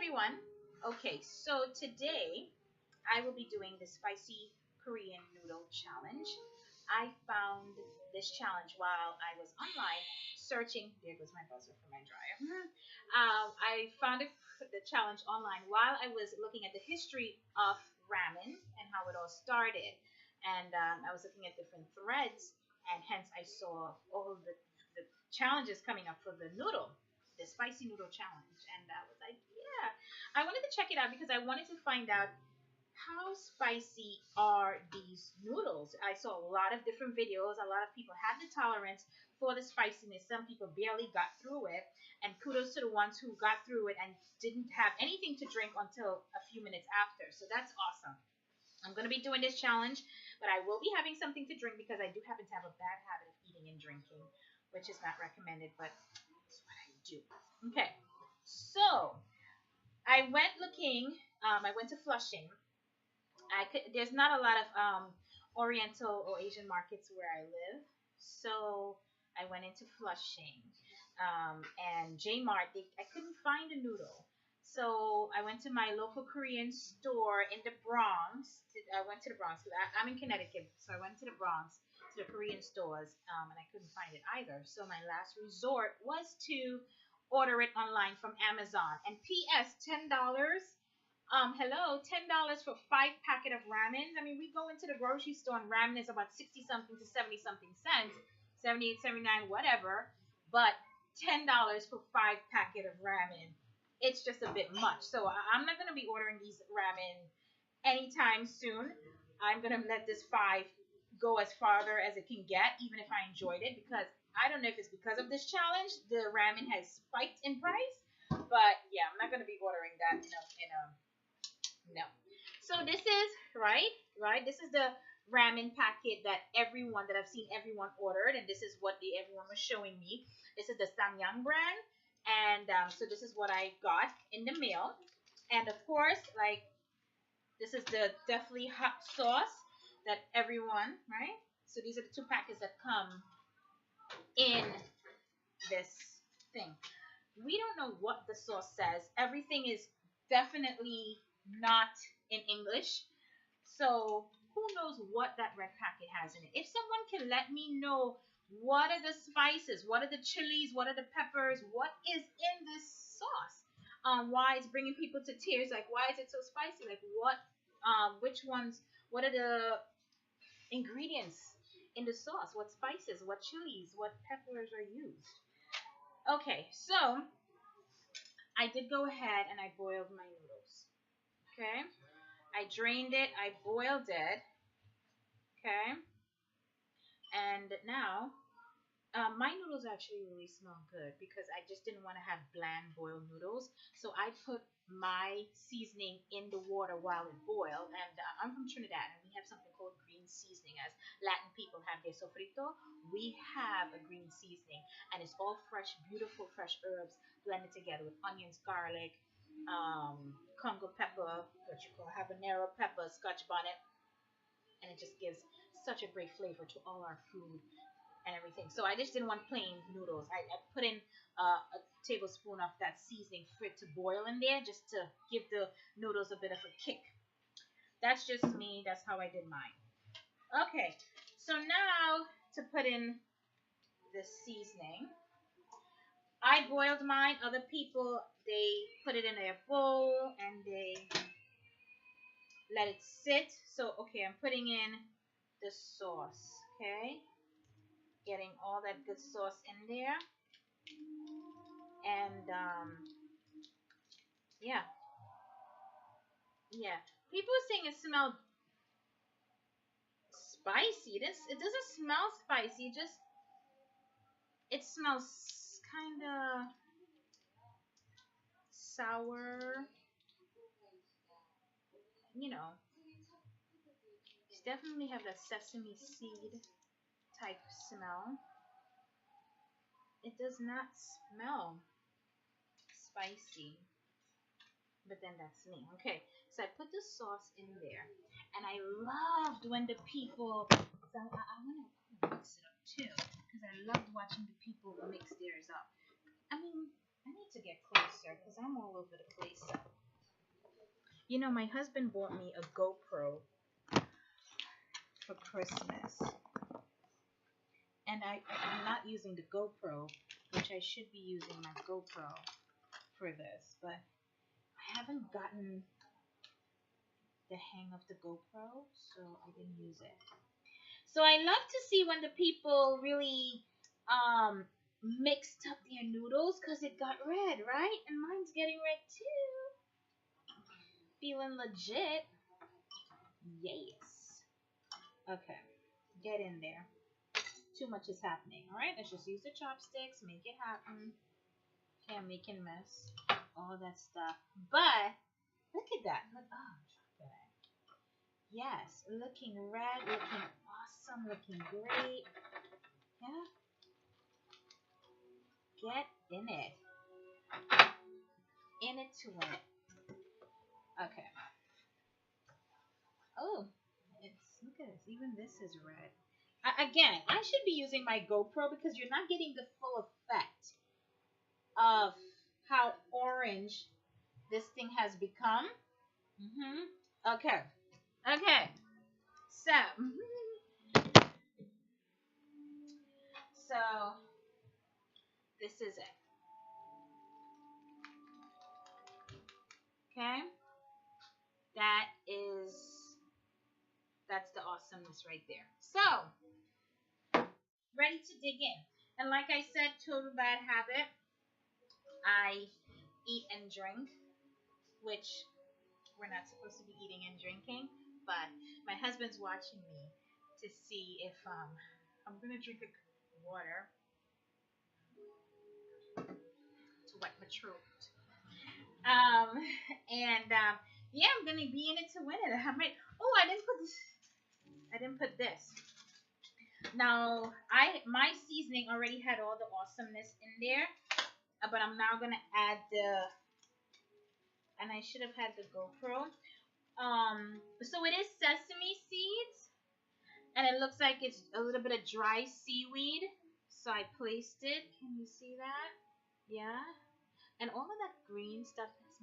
everyone. Okay, so today I will be doing the spicy Korean noodle challenge. I found this challenge while I was online searching. There goes my buzzer for my dryer. I found the challenge online while I was looking at the history of ramen and how it all started. And I was looking at different threads, and hence I saw all the challenges coming up for the noodle, the spicy noodle challenge. And I was like, yeah, I wanted to check it out because I wanted to find out how spicy are these noodles. I saw a lot of different videos. A lot of people had the tolerance for the spiciness. Some people barely got through it. And kudos to the ones who got through it and didn't have anything to drink until a few minutes after. So that's awesome. I'm going to be doing this challenge, but I will be having something to drink because I do happen to have a bad habit of eating and drinking, which is not recommended, but it's what I do. Okay, so I went looking. I went to Flushing. There's not a lot of Oriental or Asian markets where I live, so I went into Flushing, and J Mart. I couldn't find a noodle, so I went to my local Korean store in the Bronx. I went to the Bronx. I'm in Connecticut, so I went to the Bronx to the Korean stores, and I couldn't find it either. So my last resort was to order it online from Amazon. And P.S. $10. Hello, $10 for 5 packet of ramen. I mean, we go into the grocery store and ramen is about 60 something to 70 something cents, 78, 79, whatever. But $10 for 5 packet of ramen, it's just a bit much. So I'm not gonna be ordering these ramen anytime soon. I'm gonna let this five go as farther as it can get, even if I enjoyed it, because I don't know if it's because of this challenge, the ramen has spiked in price. But yeah, I'm not gonna be ordering that no. So this is right. This is the ramen packet that I've seen everyone ordered, and this is what everyone was showing me. This is the Samyang brand, and so this is what I got in the mail, and of course, like this is the definitely hot sauce that everyone right. So these are the 2 packets that come in this thing. We don't know what the sauce says. Everything is definitely not in English. So who knows what that red packet has in it? If someone can let me know what are the spices, what are the chilies, what are the peppers, what is in this sauce? Why it's bringing people to tears? Like, why is it so spicy? Like, which ones? What are the ingredients in the sauce? What spices? What chilies? What peppers are used? Okay, so I did go ahead and I boiled my noodles. Okay, I drained it, I boiled it. Okay, and now my noodles actually really smell good because I just didn't want to have bland boiled noodles. So I put my seasoning in the water while it boiled. And I'm from Trinidad, and we have something called green seasoning. As Latin people have their sofrito, we have a green seasoning, and it's all fresh, beautiful, fresh herbs blended together with onions, garlic, Congo pepper, what you call habanero pepper, Scotch bonnet, and it just gives such a great flavor to all our food and everything. So I just didn't want plain noodles. I put in a tablespoon of that seasoning for it to boil in there, just to give the noodles a bit of a kick. That's just me. That's how I did mine. Okay, so now to put in the seasoning. I boiled mine. Other people, they put it in their bowl and they let it sit. So, okay, I'm putting in the sauce. Okay, getting all that good sauce in there. And yeah, yeah. People are saying it smelled spicy. It doesn't smell spicy. It smells kind of sour. You know, it's definitely have that sesame seed type smell. It does not smell spicy. But then that's me. Okay, so I put the sauce in there, and I loved when the people. So I want to mix it up too, because I loved watching the people mix theirs up. I mean, I need to get closer because I'm all over the place. You know, my husband bought me a GoPro for Christmas, and I'm not using the GoPro, which I should be using my GoPro for this, but I haven't gotten the hang of the GoPro, so I didn't use it. So I love to see when the people really mixed up their noodles because it got red, right? And mine's getting red too. Feeling legit. Yes. Okay. Get in there. Too much is happening. Alright, let's just use the chopsticks, make it happen. Okay, I'm making a mess. All that stuff. But look at that. Look, oh, drop it. Yes, looking red, looking awesome, looking great. Yeah. Get in it. In it to win it. Okay. Oh, look at this. Even this is red. Again, I should be using my GoPro because you're not getting the full effect of how orange this thing has become. Okay. Okay. So, so this is it. Okay. That is that's the awesomeness right there. So, ready to dig in. And like I said, total bad habit. I eat and drink, which we're not supposed to be eating and drinking, but my husband's watching me to see if I'm gonna drink a water to wet my throat. Um, and yeah, I'm gonna be in it to win it. I might. Oh, I didn't put this. I didn't put this. Now, my seasoning already had all the awesomeness in there, but I'm now gonna add the. And I should have had the GoPro. So it is sesame seeds, and it looks like it's a little bit of dry seaweed. So I placed it. Can you see that? Yeah. And all of that green stuff, that's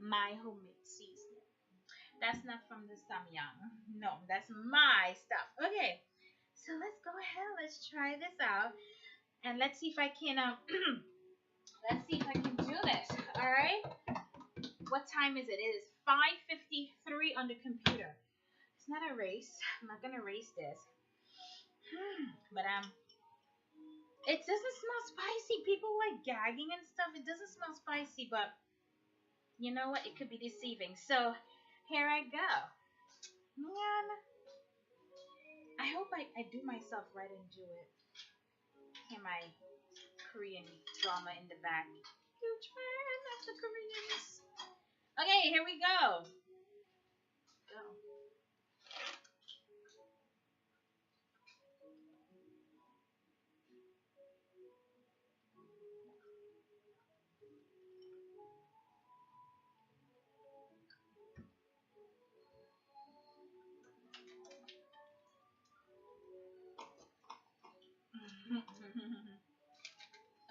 my homemade seasoning. That's not from the Samyang. No, that's my stuff. Okay. So let's go ahead. Let's try this out. And let's see if I can let's see if I can do this. All right? What time is it? It is 5:53 on the computer. It's not a race. I'm not gonna race this. But it doesn't smell spicy. People like gagging and stuff. It doesn't smell spicy, but you know what? It could be deceiving. So here I go. Man, I hope I do myself right and do it. Hear my Korean drama in the back. Huge fan of the Koreans. Okay, here we go. Go.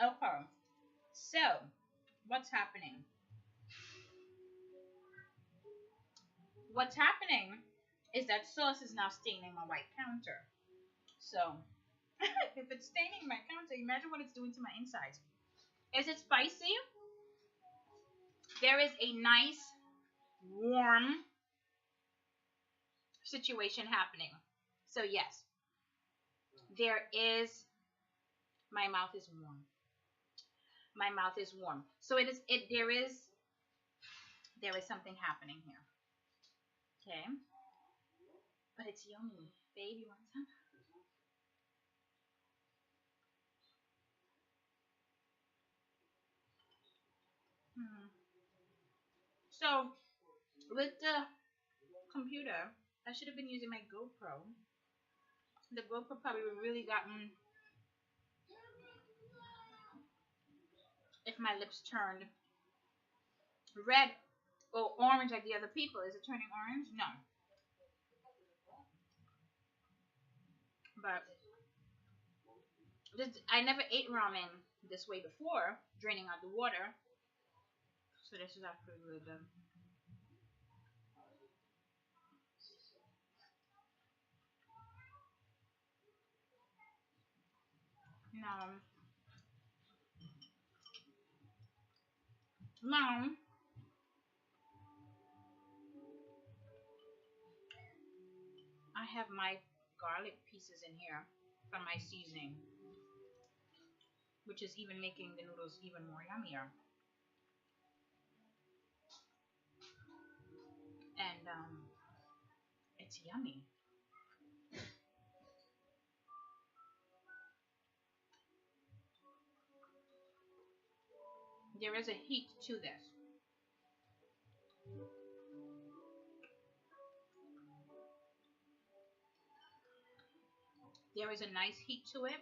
Okay. So, what's happening? What's happening is that sauce is now staining my white counter. So, if it's staining my counter, imagine what it's doing to my insides. Is it spicy? There is a nice, warm situation happening. So, yes, there is, my mouth is warm. My mouth is warm. So there is something happening here. Okay. But it's yummy. Babe, you want some? Hmm. So with the computer, I should have been using my GoPro. The GoPro probably would really gotten if my lips turned red or orange like the other people. Is it turning orange? No. But I never ate ramen this way before, draining out the water. So this is actually really good. Now, I have my garlic pieces in here from my seasoning, which is even making the noodles even more yummier. And it's yummy. There is a heat to this. There is a nice heat to it.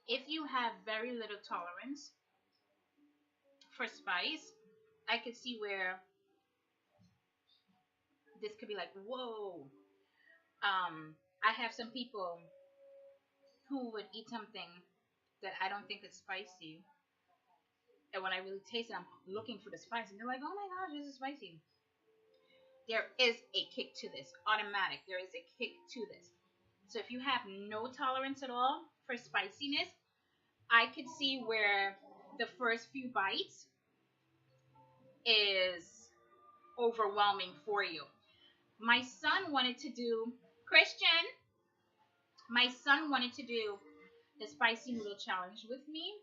If you have very little tolerance for spice, I could see where this could be like, whoa. I have some people who would eat something that I don't think is spicy, and when I really taste it, I'm looking for the spice, and they're like, "Oh my gosh, this is spicy." There is a kick to this, automatic. There is a kick to this. So if you have no tolerance at all for spiciness, I could see where the first few bites is overwhelming for you. My son wanted to do Christian. My son wanted to do the spicy noodle challenge with me.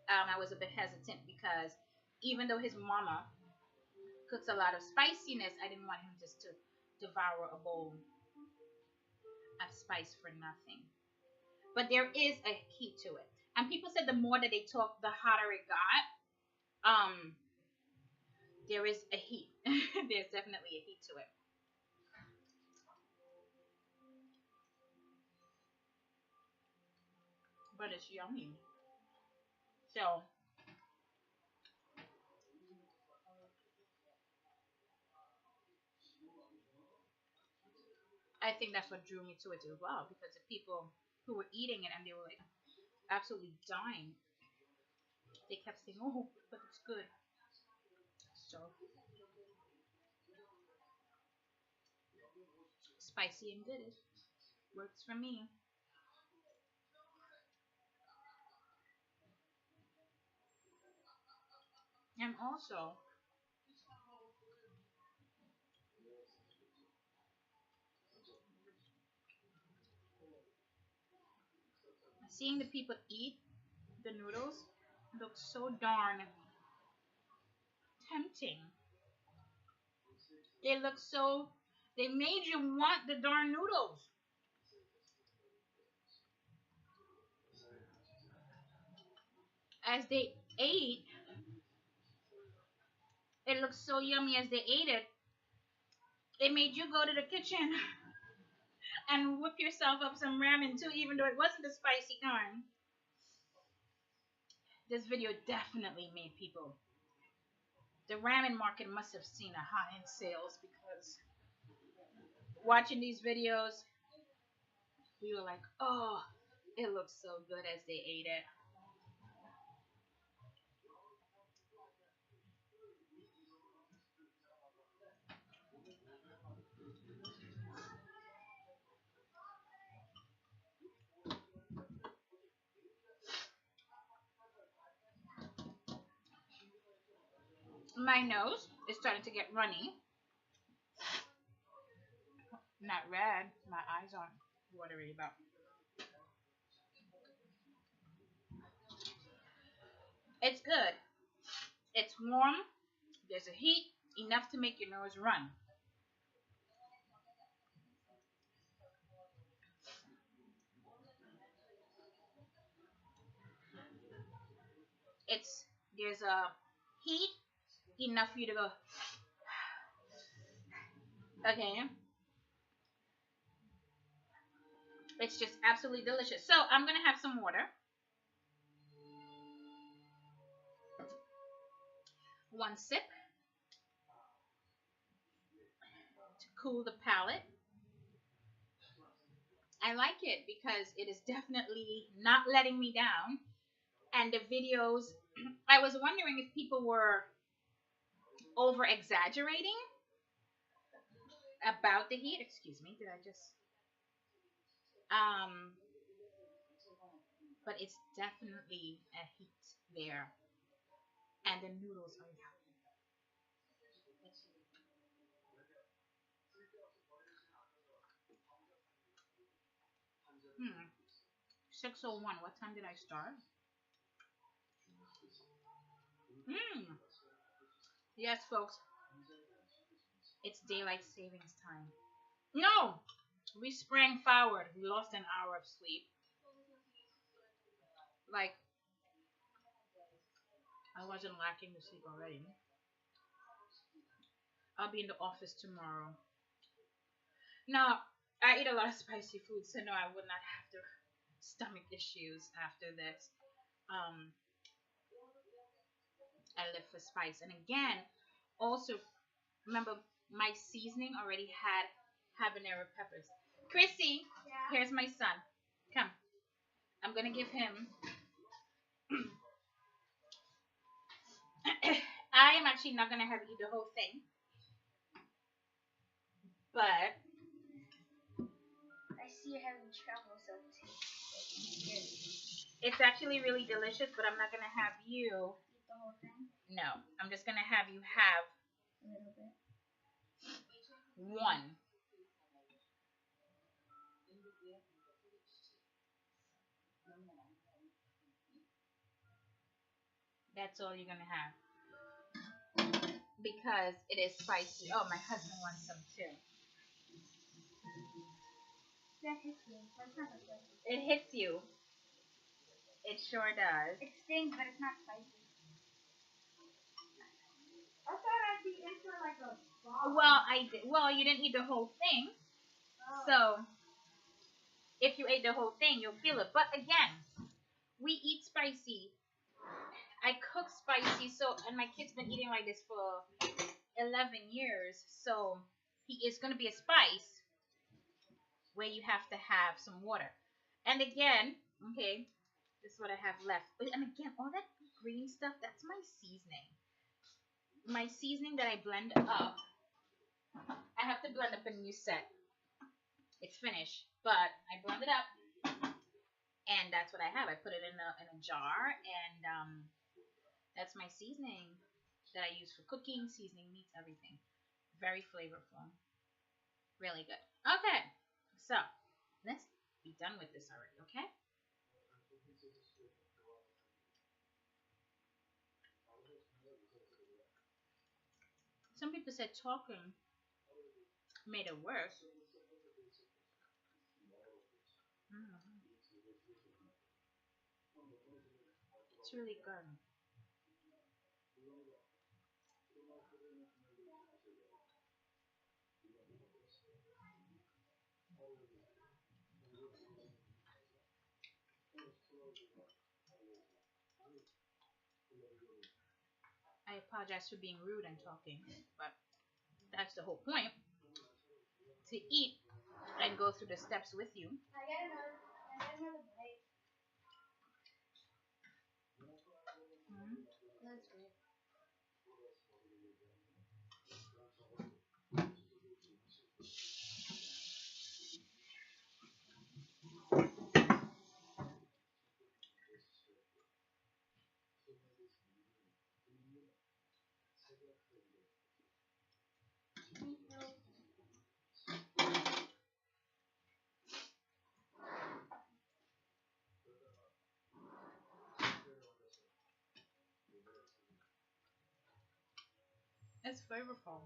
I was a bit hesitant because even though his mama cooks a lot of spiciness, I didn't want him just to devour a bowl of spice for nothing. But there is a heat to it, and people said the more that they talk, the hotter it got. There is a heat. There's definitely a heat to it. But it's yummy. So I think that's what drew me to it as well, because the people who were eating it and they were like absolutely dying, they kept saying, "Oh, but it's good." So spicy and good, it works for me. And also, seeing the people eat the noodles looks so darn tempting. They look so. They made you want the darn noodles. As they ate, it looked so yummy as they ate it. It made you go to the kitchen and whip yourself up some ramen too, even though it wasn't the spicy kind. This video definitely made people. The ramen market must have seen a high in sales because watching these videos, we were like, oh, it looks so good as they ate it. My nose is starting to get runny. Not red. My eyes aren't watery about. It's good. It's warm. There's a heat enough to make your nose run. It's there's a heat enough for you to go. Okay, it's just absolutely delicious. So I'm gonna have some water. One sip to cool the palate. I like it because it is definitely not letting me down. And the videos, I was wondering if people were over exaggerating about the heat. Excuse me, did I just um but it's definitely a heat there. And the noodles are yummy. 6:01. What time did I start? Mm. Yes, folks, it's daylight savings time. No, we sprang forward. We lost an hour of sleep. Like I wasn't lacking the sleep already. I'll be in the office tomorrow. No, I eat a lot of spicy food, so no, I would not have the stomach issues after this. Um, I live for spice, and again, also remember my seasoning already had habanero peppers. Chrissy, here's my son. Come, I'm gonna give him. I am actually not gonna have you eat the whole thing, but I see you're having trouble, so it's actually really delicious. But I'm not gonna have you eat the whole thing. No, I'm just gonna have you have a little bit. One. That's all you're gonna have because it is spicy. Oh, my husband wants some too. That hits me. It hits you. It sure does. It stings, but it's not spicy. I thought I'd be in for like a bomb. Well, I did. Well, you didn't eat the whole thing, so if you ate the whole thing, you'll feel it. But again, we eat spicy. I cook spicy, so and my kid's been eating like this for 11 years, so he is going to be a spice where you have to have some water. And again, okay, this is what I have left. And again, all that green stuff, that's my seasoning. My seasoning that I blend up. I have to blend up a new set. It's finished, but I blend it up, and that's what I have. I put it in a jar, and that's my seasoning that I use for cooking, seasoning meats, everything. Very flavorful. Really good. Okay, so let's be done with this already, okay? Some people said talking made it worse. Mm, it's really good. I apologize for being rude and talking, but that's the whole point to eat and go through the steps with you. I got another bite. Mm, that's good. It's flavorful.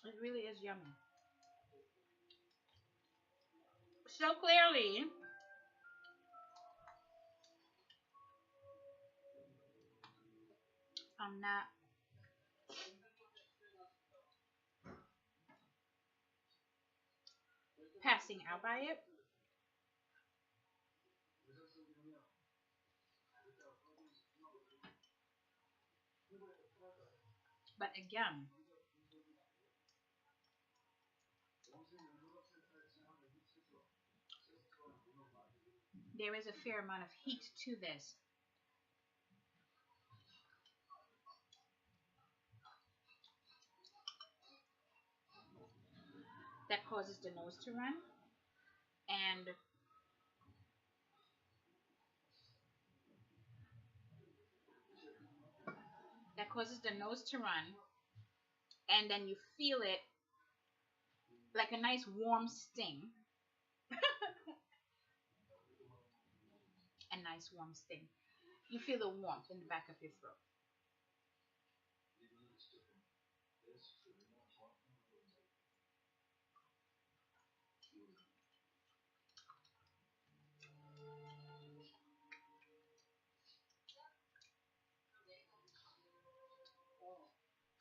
It really is yummy. So clearly, I'm not passing out by it. But again, there is a fair amount of heat to this that causes the nose to run, and and then you feel it like a nice warm sting, a nice warm sting. You feel the warmth in the back of your throat.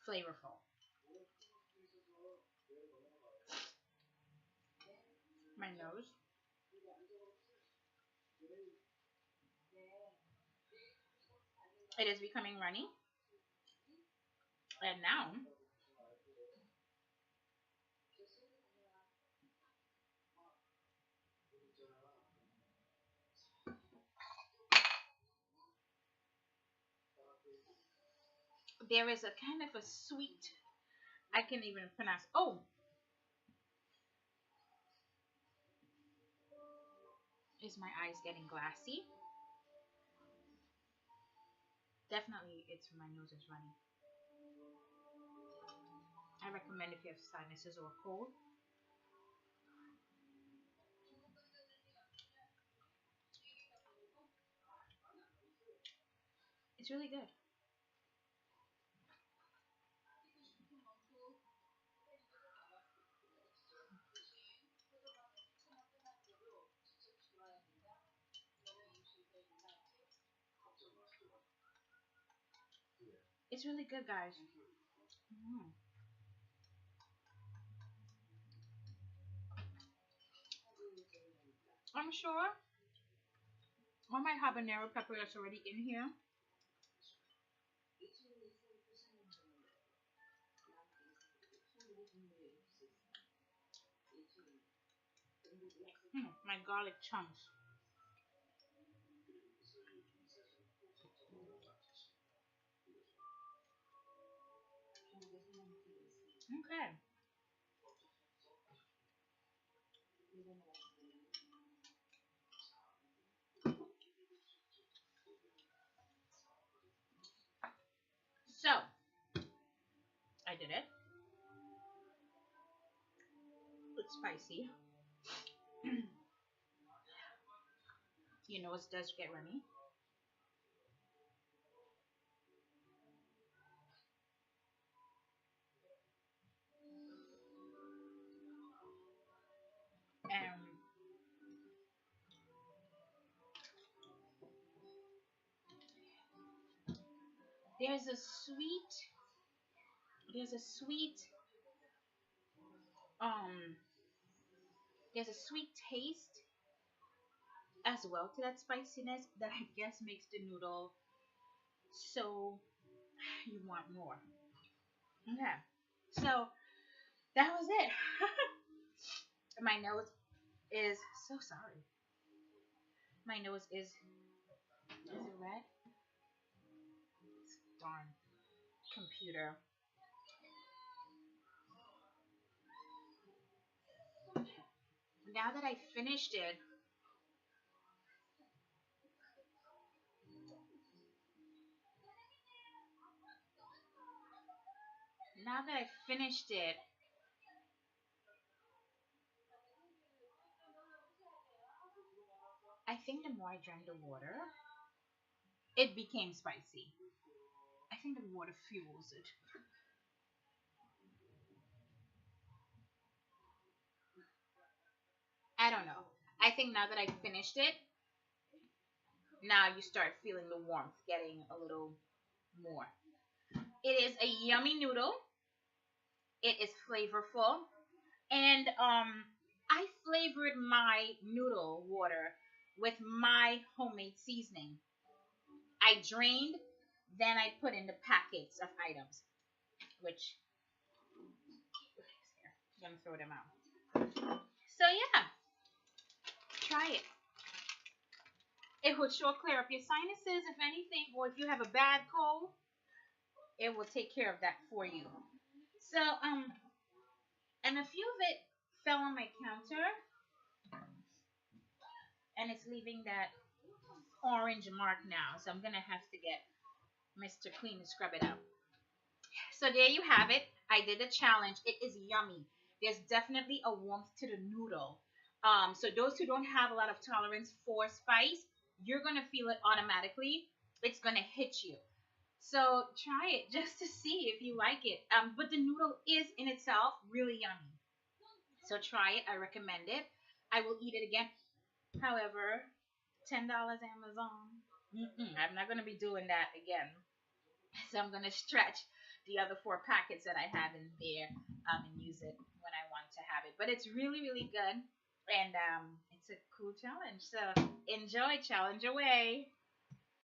Flavorful. My nose, it is becoming runny, and now there is a kind of a sweet. I can even pronounce. Oh, is my eyes getting glassy? Definitely, it's my nose is running. I recommend if you have sinuses or a cold. It's really good. It's really good, guys. Mm. I'm sure all my habanero pepper that's already in here. My garlic chunks. Okay. So, I did it. It's spicy. Your nose does get runny. And there's a sweet, there's a sweet, um, there's a sweet taste as well to that spiciness that I guess makes the noodle so you want more. Okay. So that was it. My nose is so sorry. My nose is it red? Darn computer. Now that I finished it, now that I finished it, I think the more I drank the water, it became spicy. I think the water fuels it. I don't know. I think now that I finished it, now you start feeling the warmth getting a little more. It is a yummy noodle. It is flavorful. And I flavored my noodle water with my homemade seasoning. I drained, then I put in the packets of items. which I'm gonna throw them out. So yeah, try it. It will sure clear up your sinuses, if anything, or if you have a bad cold, it will take care of that for you. So and a few of it fell on my counter, and it's leaving that orange mark now. So I'm gonna have to get Mr. Clean to scrub it out. So there you have it. I did a challenge. It is yummy. There's definitely a warmth to the noodle. So those who don't have a lot of tolerance for spice, you're gonna feel it automatically. It's gonna hit you. So try it just to see if you like it. But the noodle is in itself really yummy. So try it. I recommend it. I will eat it again. However, $10 Amazon. I'm not gonna be doing that again. So I'm gonna stretch the other 4 packets that I have in there and use it when I want to have it. But it's really, really good, and it's a cool challenge. So enjoy, challenge away.